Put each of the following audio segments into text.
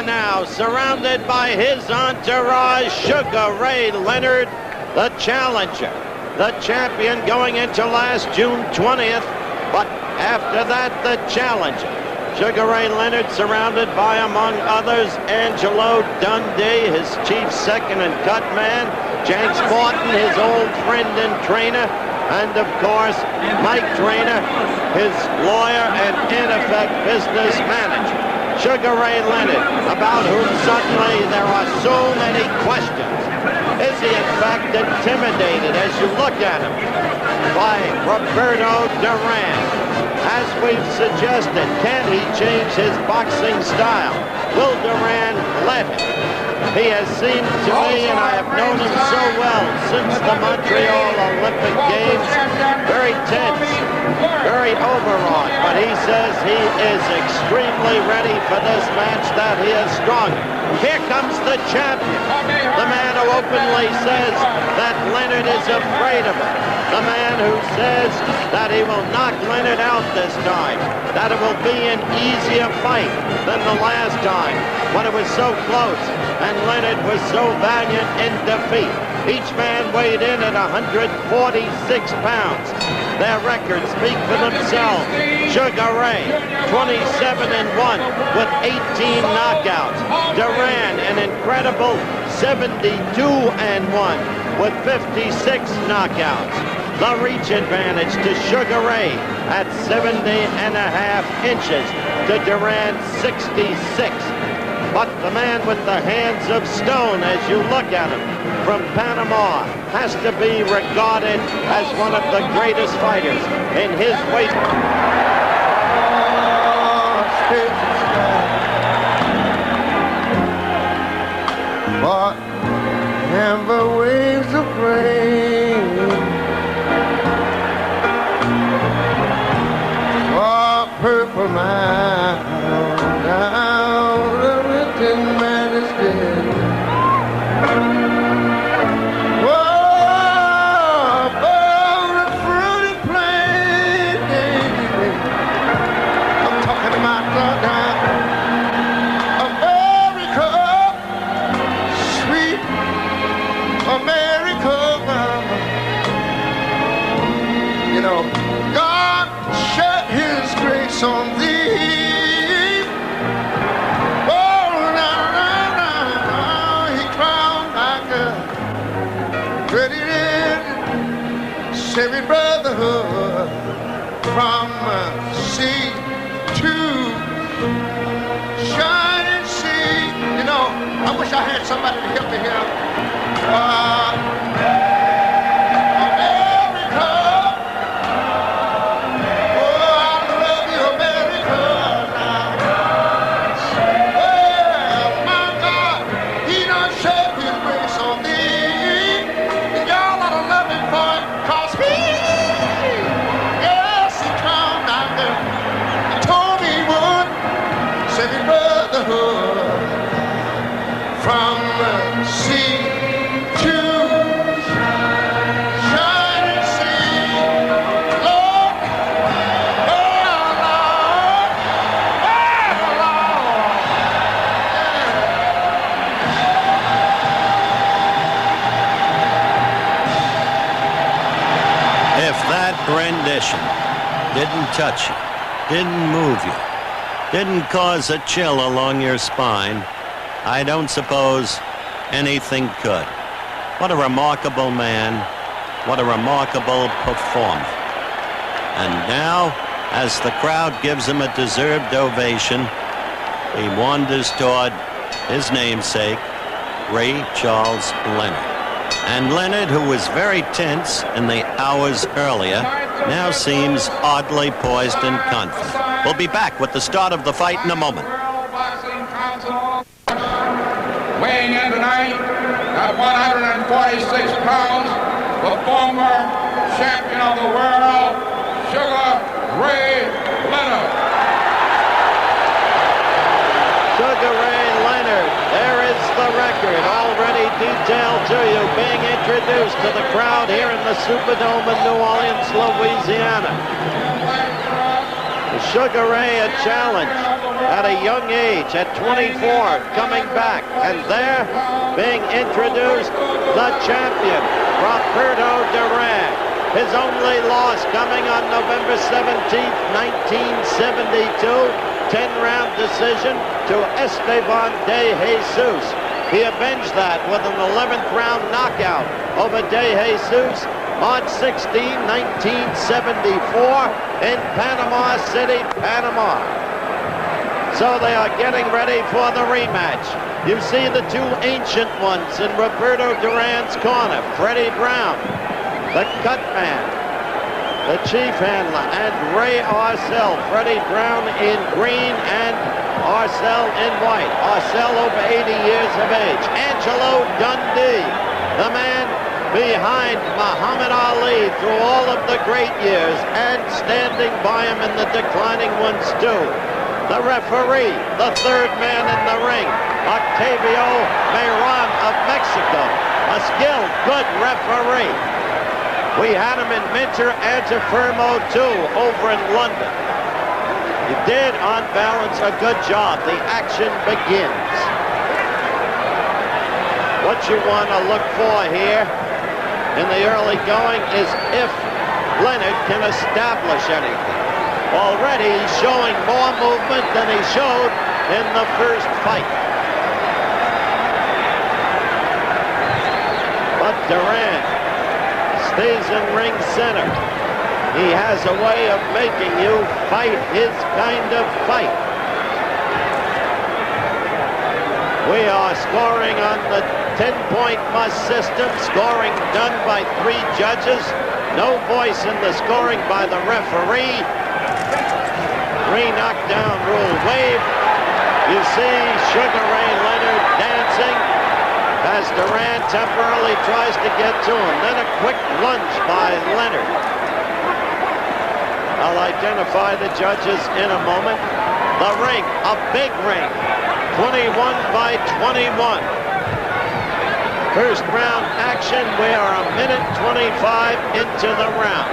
now, surrounded by his entourage, Sugar Ray Leonard, the challenger, the champion going into last June 20th, but after that, the challenger. Sugar Ray Leonard surrounded by, among others, Angelo Dundee, his chief second and cut man, Jenks Morton, his old friend and trainer, and of course, Mike Trainer, his lawyer and in effect business manager. Sugar Ray Leonard, about whom suddenly there are so many questions. Is he in fact intimidated as you look at him by Roberto Durán? As we've suggested, can he change his boxing style? Will Durán let him? He has seemed to me, and I have known him so well since the Montreal Olympic Games, very tense, very overwrought, but he says he is extremely ready for this match, that he is stronger. Here comes the champion, the man who openly says that Leonard is afraid of him, the man who says that he will knock Leonard out this time, that it will be an easier fight than the last time when it was so close and Leonard was so valiant in defeat. Each man weighed in at 146 pounds. Their records speak for themselves. Sugar Ray, 27-1 with 18 knockouts. Durán, an incredible 72-1 with 56 knockouts. The reach advantage to Sugar Ray at 70.5 inches to Durán 66. But the man with the hands of stone, as you look at him, from Panama, has to be regarded as one of the greatest fighters in his weight. But amber waves of rain, purple mountain down the written majesty. Whoa, above the fruity plain. I'm talking about America, sweet America. You know, God shed his grace on thee. Oh, now, he crowned like a pretty saving brotherhood from sea to shining sea. You know, I wish I had somebody to help me here. From sea to shining sea, Lord, oh Lord, oh Lord. If that rendition didn't touch you, didn't move you, didn't cause a chill along your spine, I don't suppose anything could. What a remarkable man. What a remarkable performer. And now, as the crowd gives him a deserved ovation, he wanders toward his namesake, Ray Charles Leonard. And Leonard, who was very tense in the hours earlier, now seems oddly poised and confident. We'll be back with the start of the fight in a moment. Weighing in tonight at 146 pounds, the former champion of the world, Sugar Ray Leonard. Sugar Ray Leonard, there is the record already detailed to you, being introduced to the crowd here in the Superdome in New Orleans, Louisiana. Sugar Ray, a challenge at a young age, at 24, coming back. And there, being introduced, the champion, Roberto Durán. His only loss coming on November 17th, 1972, 10-round decision to Esteban de Jesus. He avenged that with an 11th round knockout over de Jesus, March 16, 1974, in Panama City, Panama. So they are getting ready for the rematch. You see the two ancient ones in Roberto Durán's corner, Freddie Brown, the cut man, the chief handler, and Ray Arcel. Freddie Brown in green and Arcel in white. Arcel over 80 years of age. Angelo Dundee, the man behind Muhammad Ali through all of the great years and standing by him in the declining ones too. The referee, the third man in the ring, Octavio Mayron of Mexico, a skilled, good referee. We had him in Minter Antifermo too over in London. He did, on balance, a good job. The action begins. What you want to look for here in the early going is if Leonard can establish anything. Already he's showing more movement than he showed in the first fight. But Durán stays in ring center. He has a way of making you fight his kind of fight. We are scoring on the 10-point must system, scoring done by 3 judges. No voice in the scoring by the referee. 3 knockdown rule wave. You see Sugar Ray Leonard dancing as Durán temporarily tries to get to him. Then a quick lunge by Leonard. I'll identify the judges in a moment. The ring, a big ring, 21 by 21. First round action. We are a minute 25 into the round.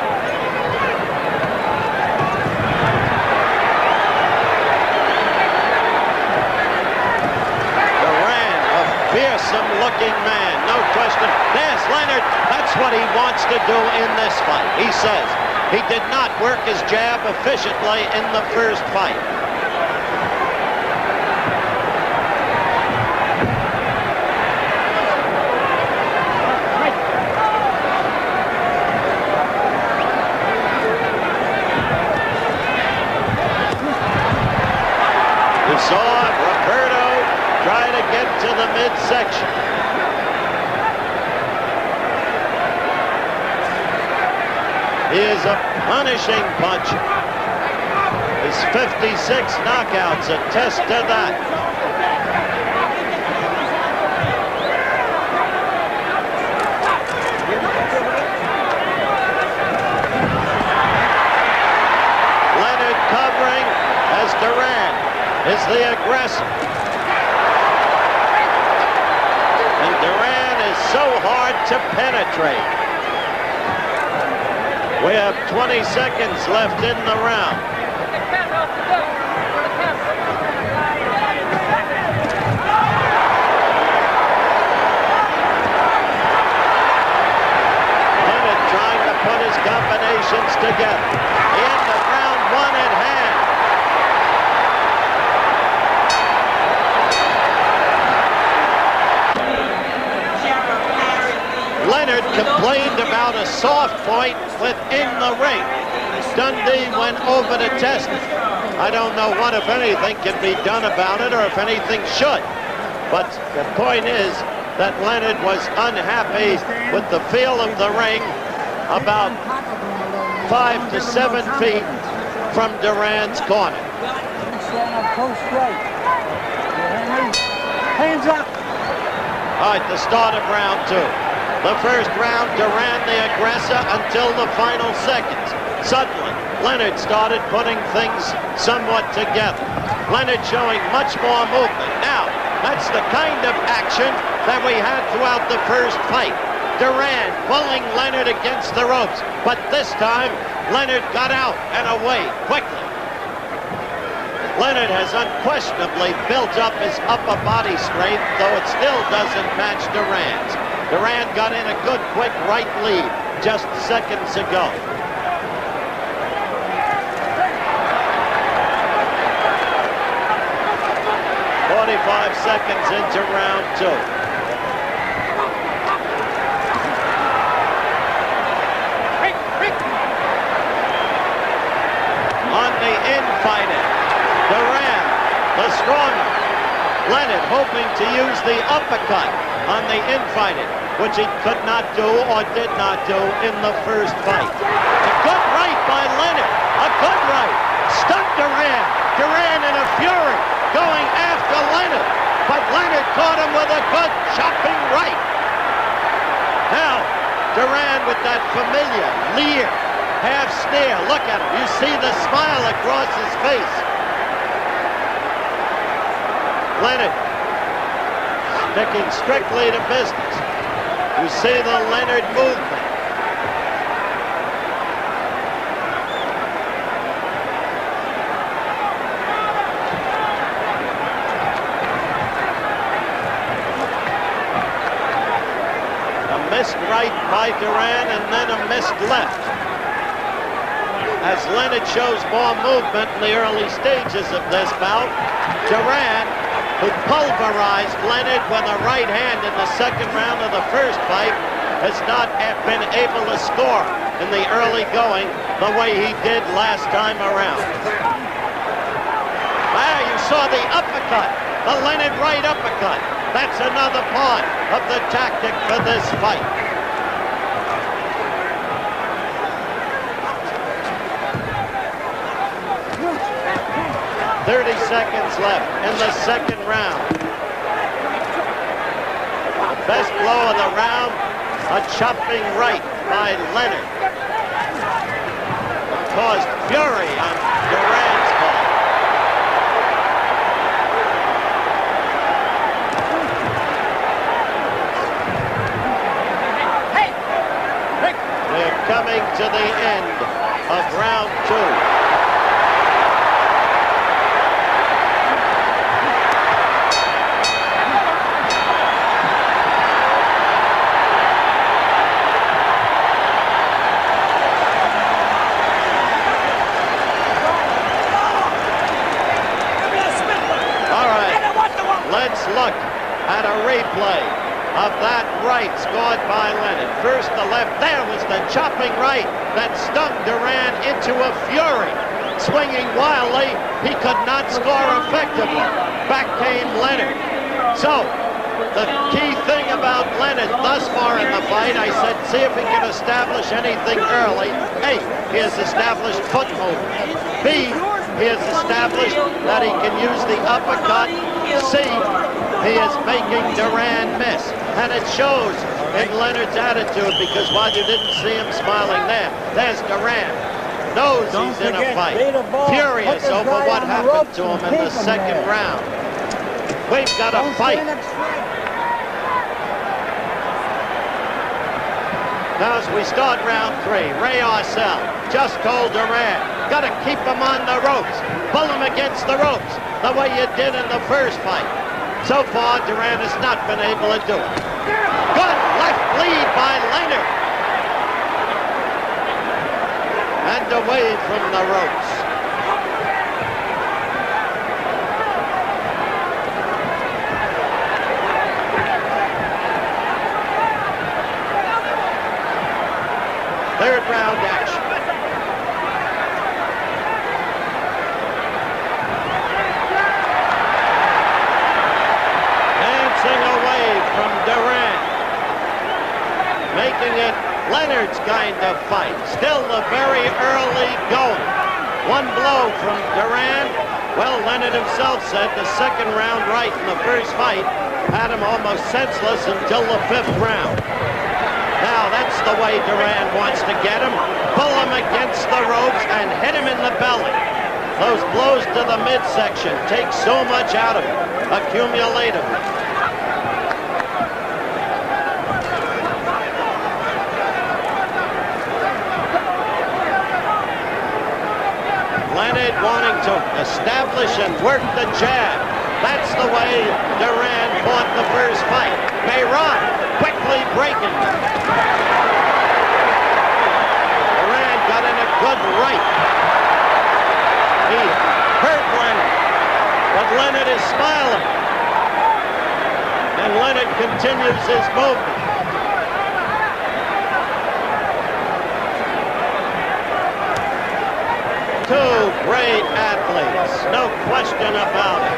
Durán, a fearsome looking man, no question. There's Leonard. That's what he wants to do in this fight. He says he did not work his jab efficiently in the first fight. You saw Roberto try to get to the midsection. He is a punishing puncher. His 56 knockouts attest to that. Leonard covering as Durán is the aggressor. And Durán is so hard to penetrate. We have 20 seconds left in the round. Leonard trying to put his combinations together. The end of round 1 at hand. Leonard complained about a soft point within the ring. Dundee went over to test it. I don't know what, if anything, can be done about it, or if anything should. But the point is that Leonard was unhappy with the feel of the ring about 5 to 7 feet from Durán's corner. Hands up. All right, the start of round 2. The first round, Durán the aggressor until the final seconds. Suddenly, Leonard started putting things somewhat together. Leonard showing much more movement. Now, that's the kind of action that we had throughout the first fight. Durán pulling Leonard against the ropes. But this time, Leonard got out and away quickly. Leonard has unquestionably built up his upper body strength, though it still doesn't match Durán's. Durán got in a good, quick right lead just seconds ago. Seconds into round 2. On the infighting, Durán, the stronger. Leonard hoping to use the uppercut on the infighting, which he could not do or did not do in the first fight. A good right by Leonard. A good right. Stuck Durán. Durán in a fury, going after Leonard. But Leonard caught him with a good chopping right. Now, Durán with that familiar leer, half stare. Look at him. You see the smile across his face. Leonard sticking strictly to business. You see the Leonard movement. Missed right by Durán and then a missed left. As Leonard shows more movement in the early stages of this bout, Durán, who pulverized Leonard with a right hand in the second round of the first fight, has not been able to score in the early going the way he did last time around. Ah, you saw the uppercut, the Leonard right uppercut. That's another part of the tactic for this fight. .30 seconds left in the second round. The best blow of the round, a chopping right by Leonard. It caused fury on Durán's part. Coming to the end of round 2. All right, let's look at a replay of that right scored by Leonard. First the left, there was the chopping right that stung Durán into a fury. Swinging wildly, he could not score effectively. Back came Leonard. So, the key thing about Leonard thus far in the fight, I said, see if he can establish anything early. A, he has established foot movement. B, he has established that he can use the uppercut. C, he is making Durán miss. And it shows in Leonard's attitude, because while you didn't see him smiling there's Durán. Knows he's in a fight. Furious over what happened to him in the second round. We've got a fight. Now as we start round 3, Ray Arcel just told Durán, got to keep him on the ropes. Pull him against the ropes, the way you did in the first fight. So far, Durán has not been able to do it. Good left lead by Leonard. And away from the ropes. Third round action. Away from Durán, making it Leonard's kind of fight. Still the very early going. One blow from Durán. Well, Leonard himself said the second round right in the first fight had him almost senseless until the 5th round. Now that's the way Durán wants to get him. Pull him against the ropes and hit him in the belly. Those blows to the midsection take so much out of him, accumulatively. Leonard wanting to establish and work the jab. That's the way Durán fought the first fight. Mayron quickly breaking. Durán got in a good right. He hurt Leonard, but Leonard is smiling. And Leonard continues his movement. Two great athletes, no question about it.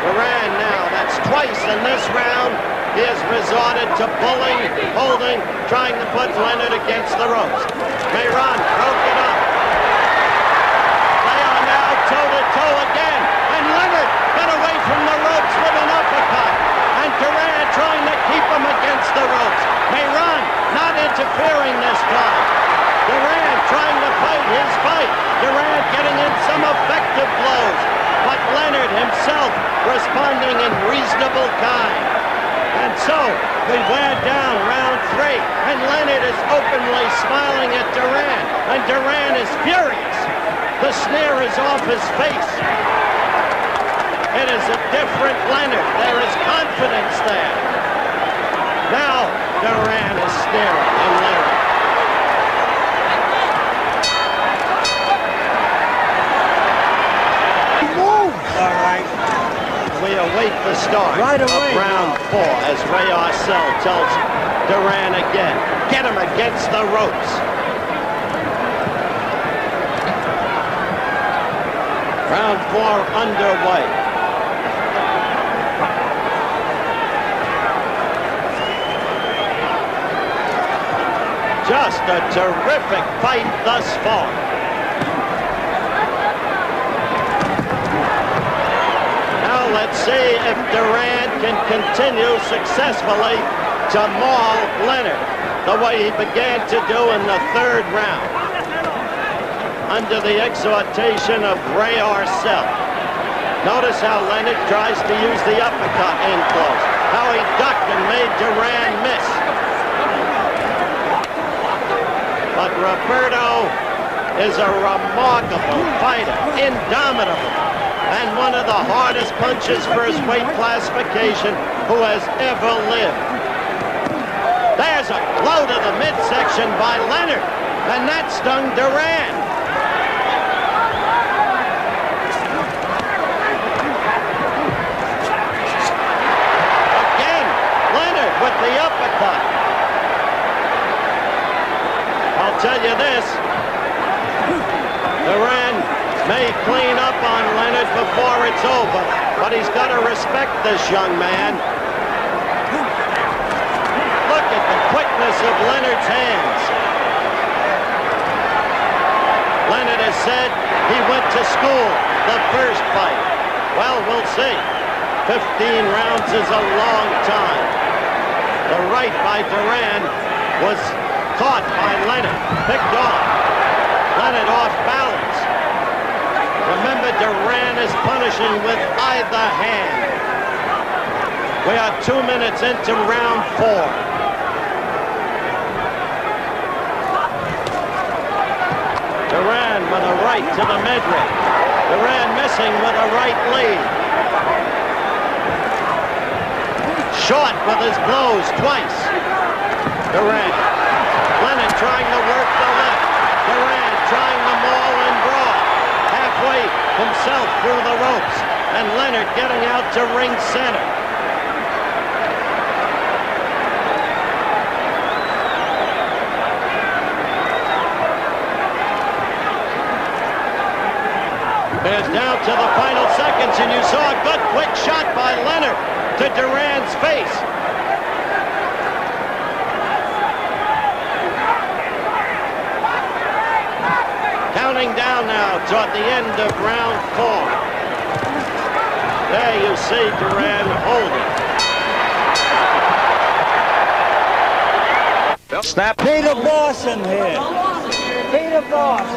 Durán now, that's twice in this round. He has resorted to pulling, holding, trying to put Leonard against the ropes. Mayron broke it up. They are now toe-to-toe again. And Leonard got away from the ropes with an uppercut. And Durán trying to keep him against the ropes. Mayron not interfering this time. Durán trying to fight his fight. Durán getting in some effective blows. But Leonard himself responding in reasonable kind. And so we wear down round 3, and Leonard is openly smiling at Durán, and Durán is furious. The sneer is off his face. It is a different Leonard. There is confidence there. Now Durán is sneering at Leonard. All right. We await the start of round 4 as Ray Arcel tells Durán again, get him against the ropes. Round 4 underway. Just a terrific fight thus far. Let's see if Durán can continue successfully to maul Leonard the way he began to do in the 3rd round under the exhortation of Ray Arcel. Notice how Leonard tries to use the uppercut in close, how he ducked and made Durán miss. But Roberto is a remarkable fighter, indomitable. And one of the hardest punches for his weight classification who has ever lived. There's a blow to the midsection by Leonard, and that stung Durán. Again, Leonard with the uppercut. I'll tell you this, Durán may clean up on Leonard before it's over, but he's got to respect this young man. Look at the quickness of Leonard's hands. Leonard has said he went to school the first fight. Well, we'll see. 15 rounds is a long time. The right by Durán was caught by Leonard, picked off. Leonard off balance. Remember, Durán is punishing with either hand. We are 2 minutes into round 4. Durán with a right to the midriff. Durán missing with a right lead. Short with his blows twice. Durán. Leonard trying to work the left. Durán trying to maul and brawl. Halfway himself through the ropes, and Leonard getting out to ring center. It's down to the final seconds, and you saw a good quick shot by Leonard to Durán's face. Counting down now toward the end of round 4. There you see Durán holding. Snap. Be the boss in here. Be the boss.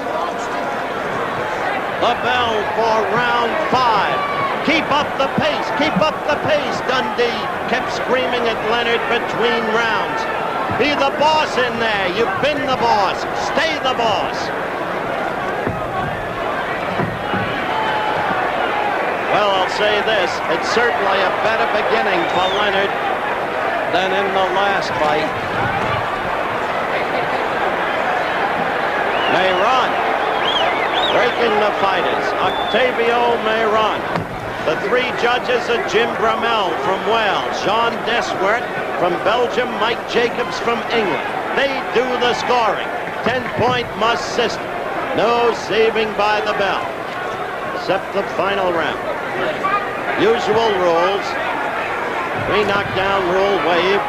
The bell for round 5. Keep up the pace. Keep up the pace. Dundee kept screaming at Leonard between rounds. Be the boss in there. You've been the boss. Stay the boss. Well, I'll say this. It's certainly a better beginning for Leonard than in the last fight. Mayron breaking the fighters. Octavio Mayron. The three judges are Jim Bramell from Wales, Jean Deswert from Belgium, Mike Jacobs from England. They do the scoring. 10-point must system. No saving by the bell, except the final round. Usual rules. 3 knockdown rule waived.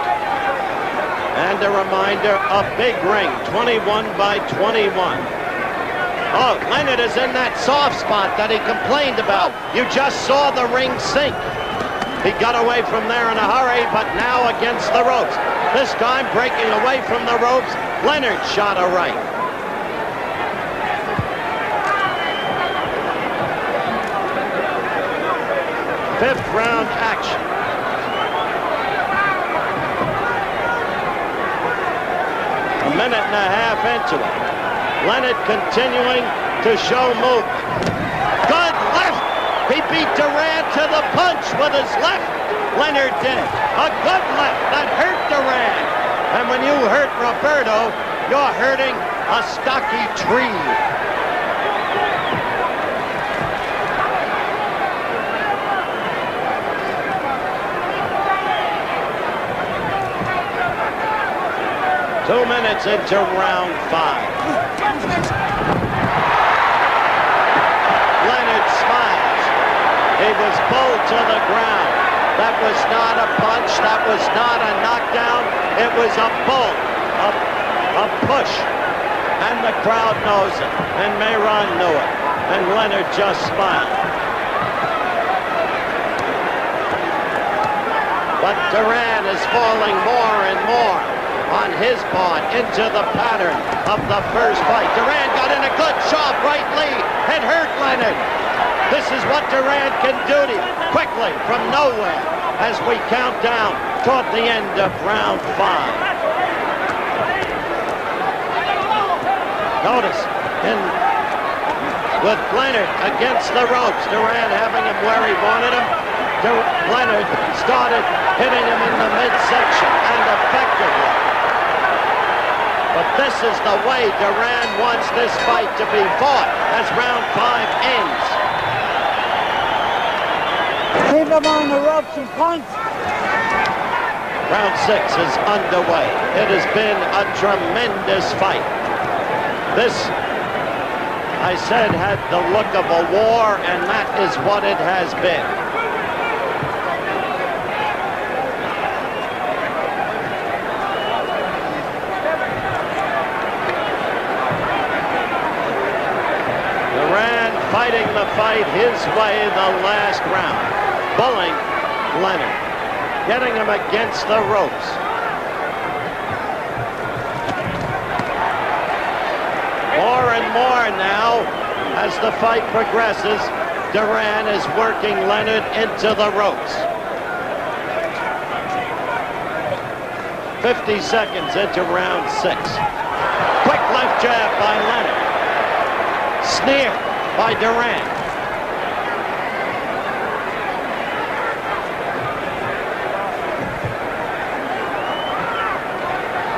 And a reminder, a big ring, 21 by 21. Oh, Leonard is in that soft spot that he complained about. You just saw the ring sink. He got away from there in a hurry, but now against the ropes. This time breaking away from the ropes, Leonard shot a right. Fifth round action. A minute and a half into it. Leonard continuing to show movement. Good left. He beat Durán to the punch with his left. Leonard did. A good left that hurt Durán. And when you hurt Roberto, you're hurting a stocky tree. Two minutes into round 5. Leonard smiles. He was pulled to the ground. That was not a punch. That was not a knockdown. It was a pull, a push. And the crowd knows it. And Mayron knew it. And Leonard just smiled. But Durán is falling more and more on his part into the pattern of the first fight. Durán got in a good sharp right lead and hurt Leonard. This is what Durán can do to you quickly from nowhere as we count down toward the end of round 5. Notice with Leonard against the ropes, Durán having him where he wanted him. Leonard started hitting him in the midsection and effectively. But this is the way Durán wants this fight to be fought as round 5 ends. Keep him on the ropes and punch. Round 6 is underway. It has been a tremendous fight. This, I said, had the look of a war, and that is what it has been. Fighting the fight his way the last round. Bullying Leonard. Getting him against the ropes. More and more now, as the fight progresses, Durán is working Leonard into the ropes. 50 seconds into round 6. Quick left jab by Leonard. Sneer by Durán.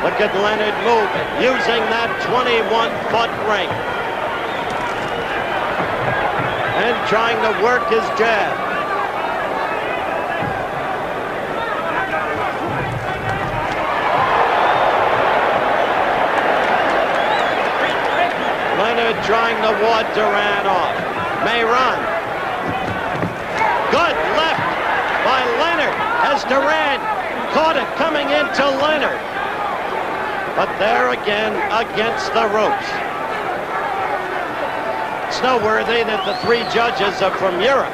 Look at Leonard moving, using that 21-foot ring. And trying to work his jab. Leonard trying to ward Durán off. Mayron. Good left by Leonard as Durán caught it coming into Leonard. But there again against the ropes. It's noteworthy that the 3 judges are from Europe.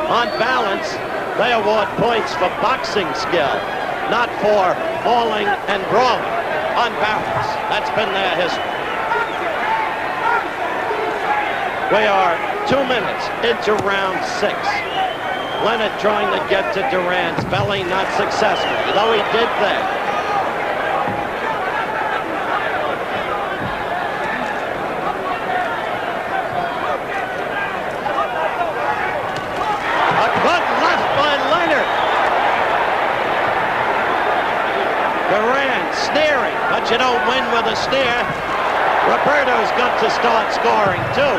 On balance, they award points for boxing skill, not for falling and brawling. On balance, that's been their history. We are 2 minutes into round 6. Leonard trying to get to Durán's belly, not successfully, though he did that. with a sneer. Roberto's got to start scoring, too.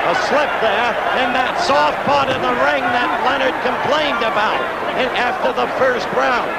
A slip there in that soft part of the ring that Leonard complained about after the first round.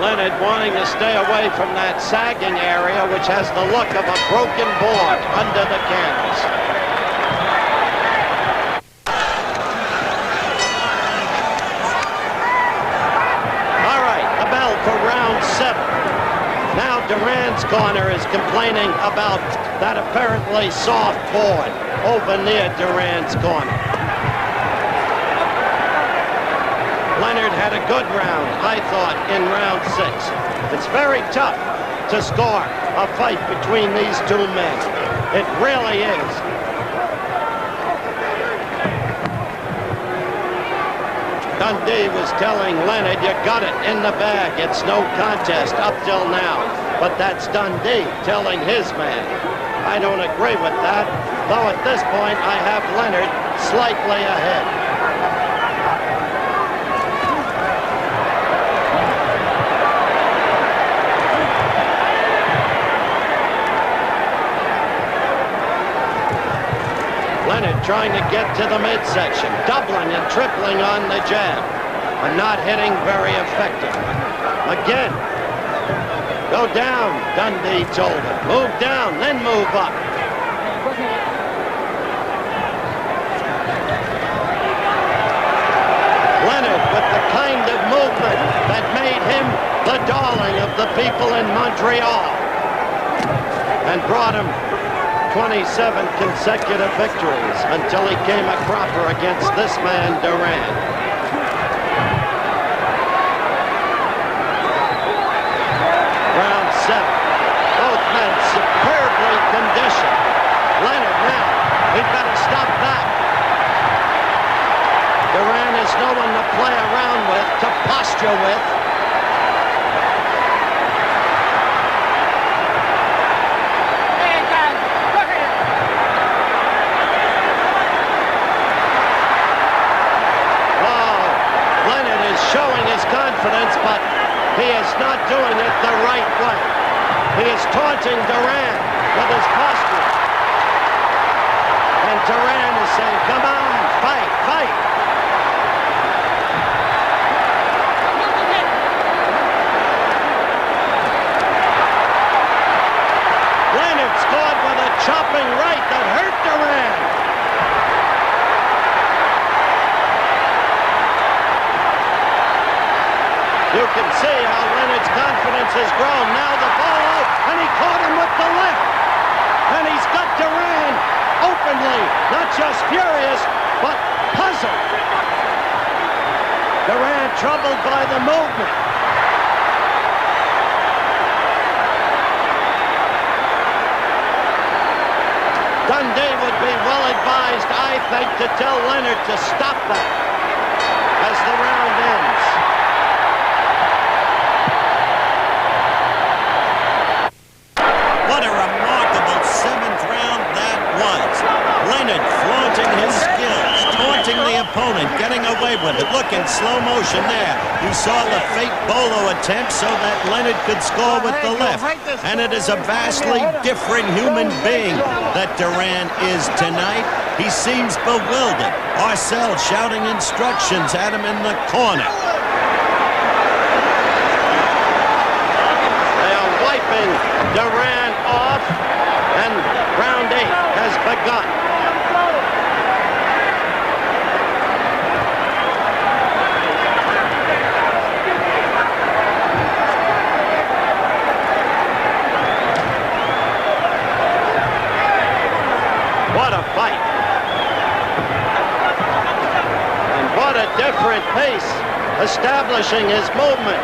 Leonard wanting to stay away from that sagging area, which has the look of a broken board under the canvas. All right, the bell for round 7. Now Durán's corner is complaining about that apparently soft board over near Durán's corner. Leonard had a good round, I thought, in round 6. It's very tough to score a fight between these two men. It really is. Dundee was telling Leonard, you got it in the bag. It's no contest up till now. But that's Dundee telling his man. I don't agree with that, though at this point I have Leonard slightly ahead. Leonard trying to get to the midsection, doubling and tripling on the jab, and not hitting very effectively. Again, go down, Dundee told him. Move down, then move up. Leonard with the kind of movement that made him the darling of the people in Montreal and brought him 27 consecutive victories until he came a cropper against this man, Durán. Round 7. Both men superbly conditioned. Leonard now, he'd better stop that. Durán is no one to play around with, to posture with. Showing his confidence, but he is not doing it the right way. He is taunting Durán with his posture. And Durán is saying, come on, fight, fight. Leonard scored with a chopping right that hurt Durán. You can see how Leonard's confidence has grown. Now the ball out, and he caught him with the left. And he's got Durán openly, not just furious, but puzzled. Durán troubled by the movement. Dundee would be well advised, I think, to tell Leonard to stop that as the round ends. What a remarkable 7th round that was. Leonard flaunting his skills, taunting the opponent, getting away with it. Look in slow motion there. You saw the fake bolo attempt so that Leonard could score with the left. And it is a vastly different human being that Durán is tonight. He seems bewildered. Arcel shouting instructions at him in the corner. They are wiping Durán off, and round 8 has begun. What a fight. And what a different pace, establishing his movement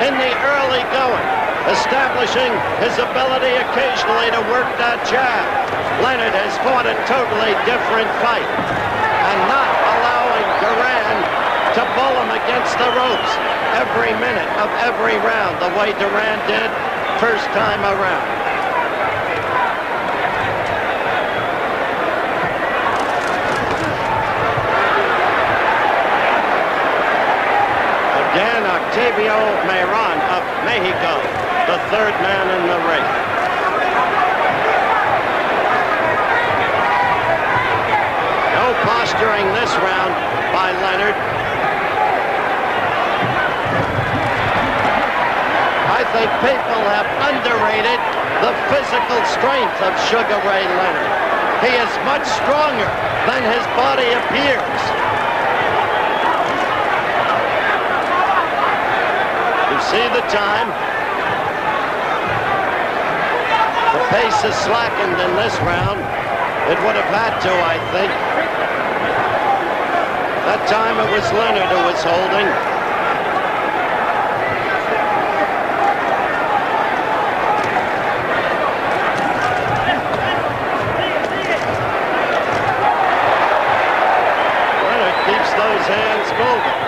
in the early going, establishing his ability occasionally to work that jab. Leonard has fought a totally different fight and not allowing Durán to bull him against the ropes every minute of every round, the way Durán did first time around. Again, Octavio Mayron of Mexico, the third man in the ring. No posturing this round by Leonard. I think people have underrated the physical strength of Sugar Ray Leonard. He is much stronger than his body appears. You see the time. The pace is slackened in this round. It would have had to, I think. That time it was Leonard who was holding. Leonard keeps those hands moving.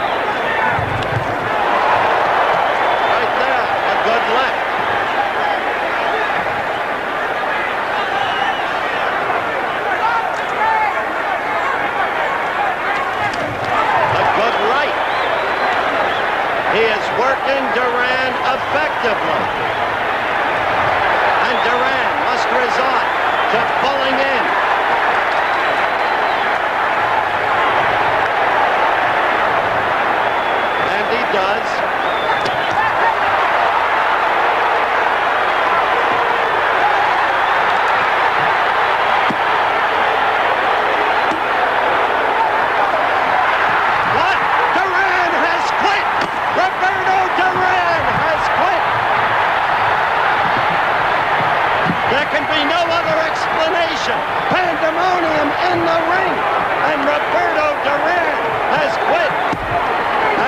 Right there, a good left. He is working Durán effectively. And Durán must resort to pulling in. And he does. Roberto Durán has quit. There can be no other explanation. Pandemonium in the ring. And Roberto Durán has quit.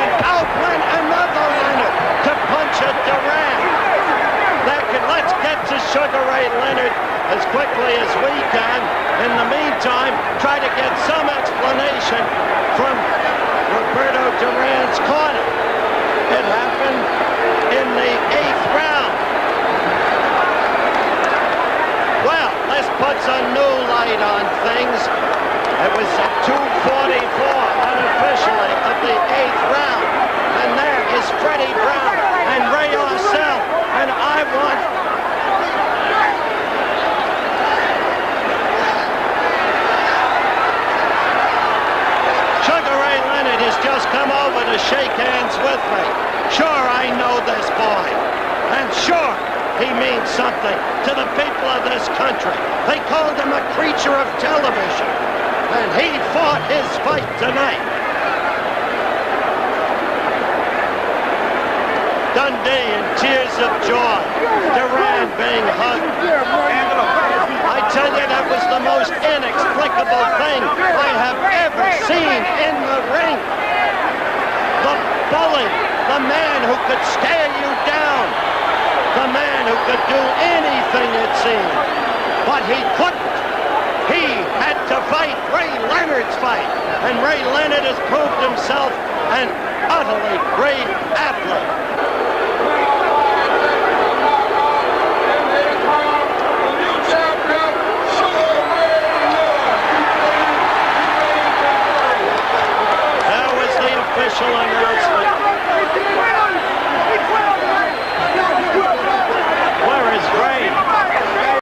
And out went another Leonard to punch at Durán. Let's get to Sugar Ray Leonard as quickly as we can. In the meantime, try to get some explanation from Roberto Durán's corner. It happened in the 8th round. Well, this puts a new light on things. It was at 2:44 unofficially of the 8th round. And there is Freddie Brown and Ray Orcel. And I want... Sugar Ray Leonard has just come over to shake hands with me. Sure, I know this boy. And sure, he means something to the people of this country. They called him a creature of television. And he fought his fight tonight. Dundee in tears of joy. Durán being hugged. I tell you, that was the most inexplicable thing I have ever seen in the ring. The bully, the man who could stare you down, the man who could do anything, it seemed. But he couldn't. He had to fight Ray Leonard's fight. And Ray Leonard has proved himself an utterly great athlete. Official announcement.